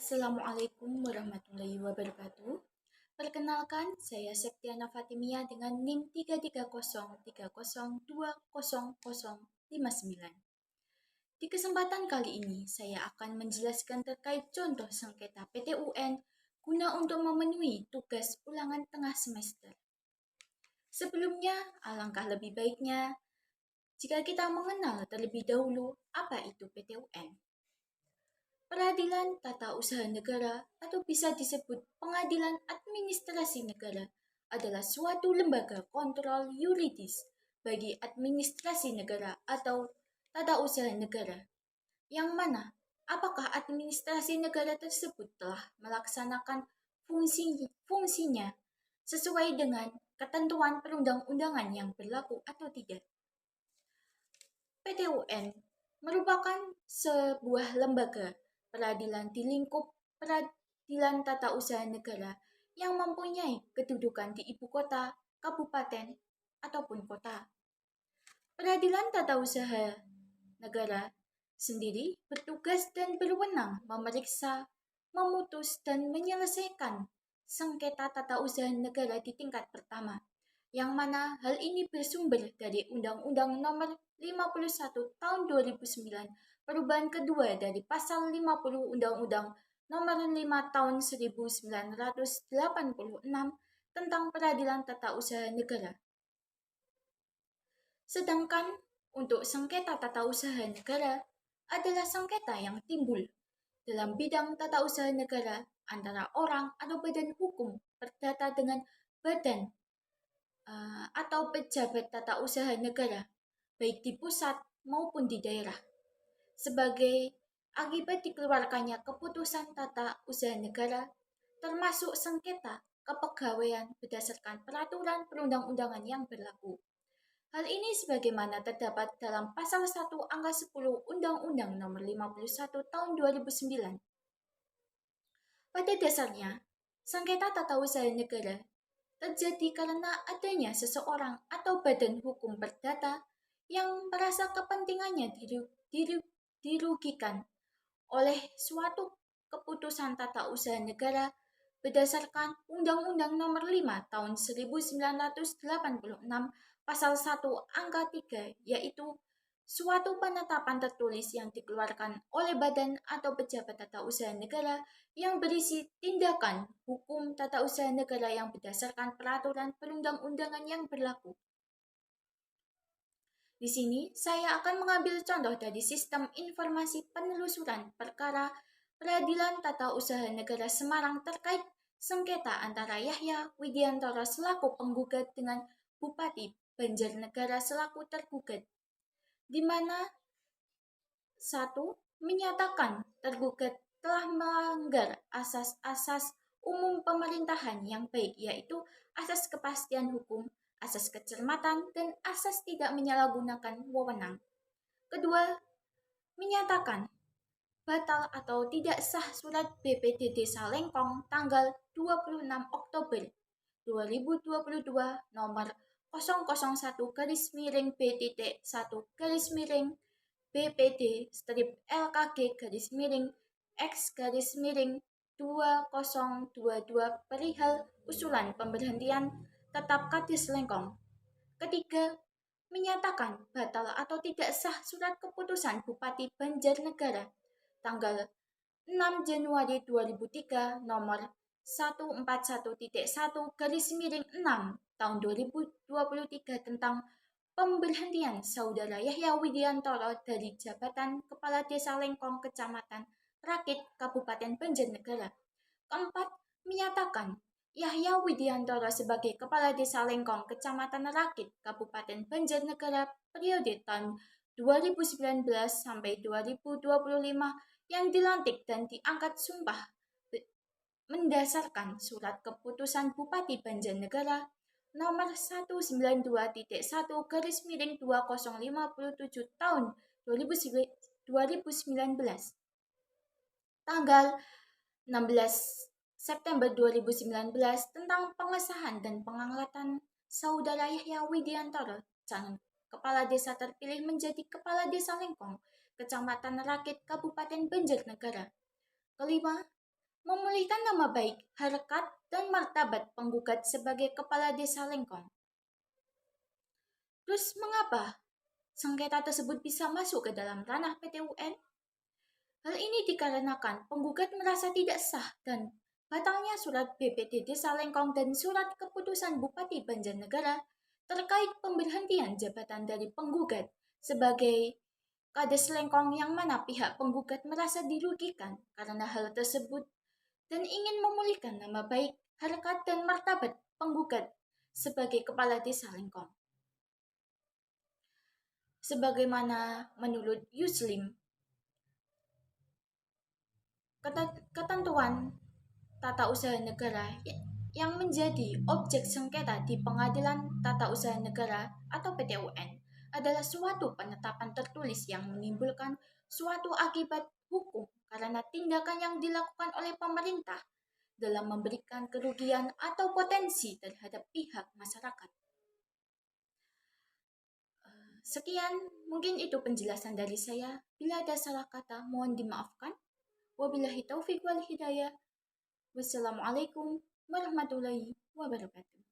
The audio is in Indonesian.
Assalamualaikum warahmatullahi wabarakatuh. Perkenalkan, saya Septiana Fatimia dengan NIM 33030200059. Di kesempatan kali ini, saya akan menjelaskan terkait contoh sengketa PTUN guna untuk memenuhi tugas ulangan tengah semester. Sebelumnya, alangkah lebih baiknya jika kita mengenal terlebih dahulu apa itu PTUN. Peradilan Tata Usaha Negara atau bisa disebut Pengadilan Administrasi Negara adalah suatu lembaga kontrol yuridis bagi administrasi negara atau tata usaha negara, yang mana apakah administrasi negara tersebut telah melaksanakan fungsinya sesuai dengan ketentuan perundang-undangan yang berlaku atau tidak. PTUN merupakan sebuah lembaga peradilan di lingkup peradilan tata usaha negara yang mempunyai kedudukan di ibu kota, kabupaten, ataupun kota. Peradilan tata usaha negara sendiri bertugas dan berwenang memeriksa, memutus, dan menyelesaikan sengketa tata usaha negara di tingkat pertama, yang mana hal ini bersumber dari Undang-Undang Nomor 51 Tahun 2009, perubahan kedua dari Pasal 50 Undang-Undang Nomor 5 Tahun 1986 tentang Peradilan Tata Usaha Negara. Sedangkan untuk sengketa tata usaha negara adalah sengketa yang timbul dalam bidang tata usaha negara antara orang atau badan hukum perdata dengan badan atau pejabat tata usaha negara, baik di pusat maupun di daerah, sebagai akibat dikeluarkannya keputusan tata usaha negara, termasuk sengketa kepegawaian berdasarkan peraturan perundang-undangan yang berlaku. Hal ini sebagaimana terdapat dalam Pasal 1 Angka 10 Undang-Undang Nomor 51 Tahun 2009. Pada dasarnya, sengketa tata usaha negara terjadi karena adanya seseorang atau badan hukum perdata yang merasa kepentingannya dirugikan oleh suatu keputusan tata usaha negara berdasarkan Undang-Undang Nomor 5 Tahun 1986 Pasal 1 Angka 3, yaitu suatu penetapan tertulis yang dikeluarkan oleh badan atau pejabat tata usaha negara yang berisi tindakan hukum tata usaha negara yang berdasarkan peraturan perundang-undangan yang berlaku. Di sini saya akan mengambil contoh dari Sistem Informasi Penelusuran Perkara Peradilan Tata Usaha Negara Semarang terkait sengketa antara Yahya Widiantoro selaku penggugat dengan Bupati Banjarnegara selaku tergugat, di mana 1. Menyatakan tergugat telah melanggar asas-asas umum pemerintahan yang baik, yaitu asas kepastian hukum, asas kecermatan, dan asas tidak menyalahgunakan wewenang. Kedua, menyatakan batal atau tidak sah surat BPT Desa Lengkong tanggal 26 Oktober 2022 nomor 001-B.1 BPD strip LKG X-2022 perihal usulan pemberhentian tetap Kades Lengkong. Ketiga, menyatakan batal atau tidak sah surat keputusan Bupati Banjarnegara tanggal 6 Januari 2003 nomor 141.1/6 tahun 2023 tentang pemberhentian Saudara Yahya Widiantoro dari jabatan Kepala Desa Lengkong Kecamatan Rakit Kabupaten Banjarnegara. Keempat, menyatakan Yahya Widiantoro sebagai Kepala Desa Lengkong Kecamatan Rakit Kabupaten Banjarnegara periode tahun 2019 sampai 2025 yang dilantik dan diangkat sumpah mendasarkan surat keputusan Bupati Banjarnegara nomor 192.1/2057 tahun 2019 tanggal 16 September 2019 tentang pengesahan dan pengangkatan Saudara Yahya Widiantoro calon kepala desa terpilih menjadi Kepala Desa Lengkong Kecamatan Rakit Kabupaten Banjarnegara. Kelima, memulihkan nama baik, harkat, dan martabat penggugat sebagai kepala desa Lengkong. Terus mengapa sengketa tersebut bisa masuk ke dalam ranah PT UN? Hal ini dikarenakan penggugat merasa tidak sah dan batalnya surat BPT Desa Lengkong dan surat keputusan Bupati Banjarnegara terkait pemberhentian jabatan dari penggugat sebagai Kades Lengkong, yang mana pihak penggugat merasa dirugikan karena hal tersebut dan ingin memulihkan nama baik, harkat, dan martabat penggugat sebagai kepala desa Lengkong. Sebagaimana menurut Yuslim, ketentuan tata usaha negara yang menjadi objek sengketa di Pengadilan Tata Usaha Negara atau PT-UN adalah suatu penetapan tertulis yang menimbulkan suatu akibat hukum karena tindakan yang dilakukan oleh pemerintah dalam memberikan kerugian atau potensi terhadap pihak masyarakat. Sekian, mungkin itu penjelasan dari saya. Bila ada salah kata, mohon dimaafkan. Wabillahi taufiq wal hidayah. Wassalamualaikum warahmatullahi wabarakatuh.